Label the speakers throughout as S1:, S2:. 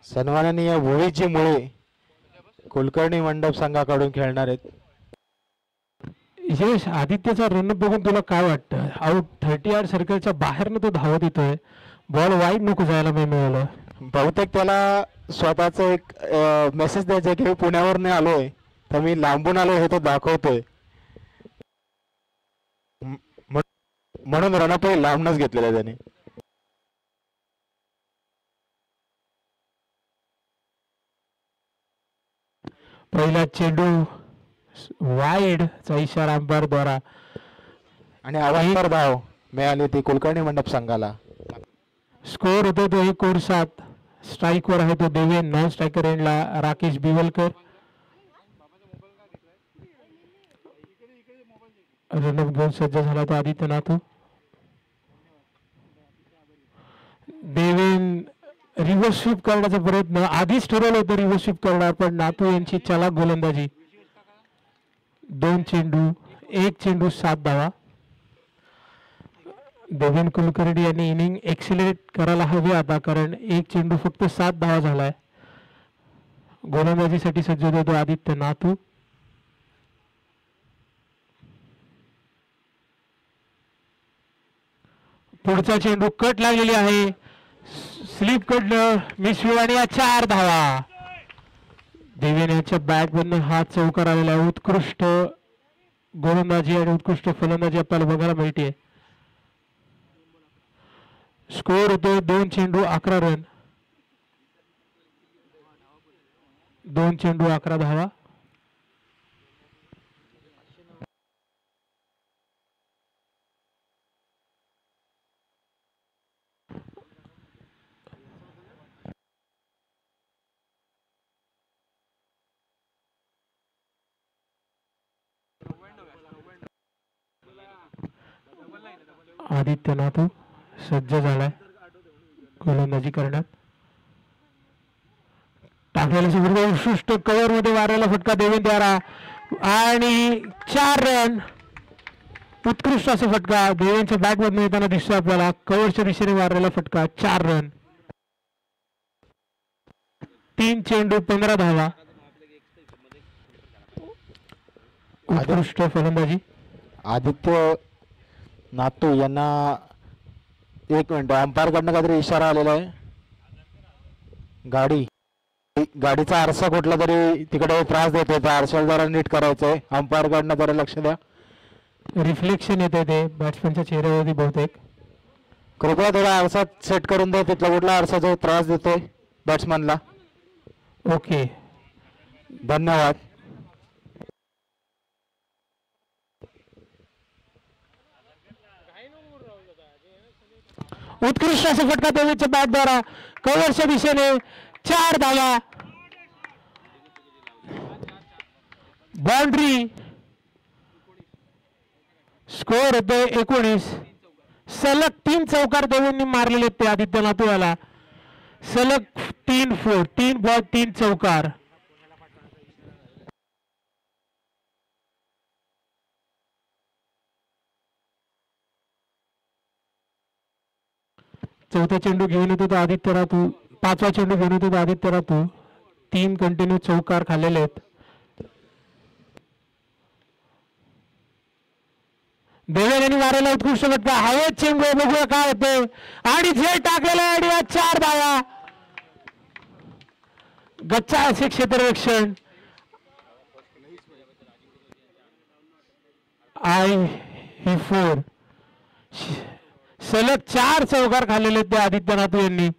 S1: सन्माननीय भुवीजी मुळे कुलकर्णी मंडप संघाकडून खेळणार आहेत.
S2: यश, आदित्यचा रन बघून तुला काय वाटतं? आउट 30 सर्कलच्या बाहेरनं तो धावत येतोय, बॉल वाईड नको जायला मिळालं.
S1: बहुतेक त्याला स्वतःच एक मेसेज द्यायचा की मी पुण्यावर नाही आलोय तर मी लांबून आलोय हे तो दाखवतोय, म्हणून रनअप लांबूनच घेतलेला त्याने.
S2: पहिला चेंडू वाईड चा इशारा अंपायर द्वारा
S1: आणि आवाजवर धाव मिळाली ती कुलकर्णी मंडप संघाला.
S2: स्कोर होतो तो 1/7. स्ट्राइक वर आहे तो देवेन, नॉन स्ट्रायकर एंडला राकेश बिवलकर. रनअप घेऊन सज्ज झाला तो आदित्य नातू. देवेन रिव्हर्स स्वीप करण्याचा प्रयत्न, आधीच ठरवलं होतं रिव्हर्स स्वीप करणार, पण नातू यांची चलाक गोलंदाजी. 2 चेंडू 1 चेंडू 7 धावा. देवेन कुलकर्णी यांनी इनिंग एक्सिलेट करायला हवी आता, कारण 1 चेंडू फक्त 7 धावा झालाय. गोलंदाजीसाठी सज्ज होतो आदित्य नातू. पुढचा चेंडू कट लागलेली आहे, स्लिप कडनं मिसविल आणि 4 धावा. देवेन यांच्या बॅट मधून हा चौकार आलेला आहे. उत्कृष्ट गोलंदाजी आणि उत्कृष्ट फलंदाजी आपल्याला बघायला मिळते. स्कोर होतो 2 चेंडू 11 रन. 2 चेंडू 11 धावा. आदित्य नातू सज्ज झालाय गोलंदाजी करण्यात. टाकलेला उत्कृष्ट कव्हर मध्ये मारलेला फटका देवेन द्वारा आणि 4 रन. उत्कृष्ट असा फटका देवेनच्या बॅट मधून येताना दिसतो आपल्याला. कव्हरच्या दिशेने मारलेला फटका, 4 रन. 3 चेंडू 15 धावा. उत्कृष्ट फलंदाजी.
S1: आदित्य नातू यांना 1 मिनिट, अंपायर कडनं काहीतरी इशारा आलेला आहे. गाडीचा आरसा कुठला तरी तिकडे त्रास देतोय, त्या आरशाला जरा नीट करायचंय. अंपायर कडनं जरा लक्ष द्या.
S2: रिफ्लेक्शन येते ते बॅट्समॅनच्या चेहऱ्यावरती बहुतेक.
S1: कृपया थोडा आरसा सेट करून द्या, तिथला कुठला आरसा जो त्रास देतोय बॅट्समॅनला.
S2: ओके,
S1: धन्यवाद.
S2: उत्कृष्ट असा फटका देवेच्या बॅट द्वारा कव्हरच्या दिशेने, 4 धावा. बाउंड्री. स्कोर होतोय 19. सलग 3 चौकार देवेंनी मारलेले ते आदित्य नातू याला. सलग 3 बॉल 3 चौकार. चौथा चेंडू घेऊन येतो तो आदित्य नातू. 5वा चेंडू घेऊन येतो तो आदित्य नातू. 3 कंटिन्यू चौकार खाल्लेले आहेत. देवेन यांनी मारलेला उत्कृष्ट फटका, हवेत चेंडू, बघूया काय होते. आणि झेल टाकलेला आहे, 4 धावा. गच्चा असे क्षेत्ररक्षण. ही 4. सलग 4 चौकार खाल्लेले ते आदित्य नातू यांनी.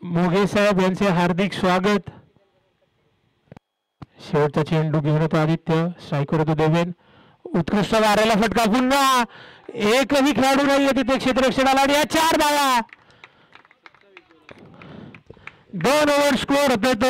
S2: मोघे साहेब यांचे हार्दिक स्वागत. शेवटचा चेंडू घेऊन येतो आदित्य. स्ट्रायकर होतो देवेन. उत्कृष्ट मारायला फटका, पुन्हा एकही खेळाडू नाही तिथे क्षेत्ररक्षणाला आणि 4 धावा. 2 ओव्हर स्कोर होते तो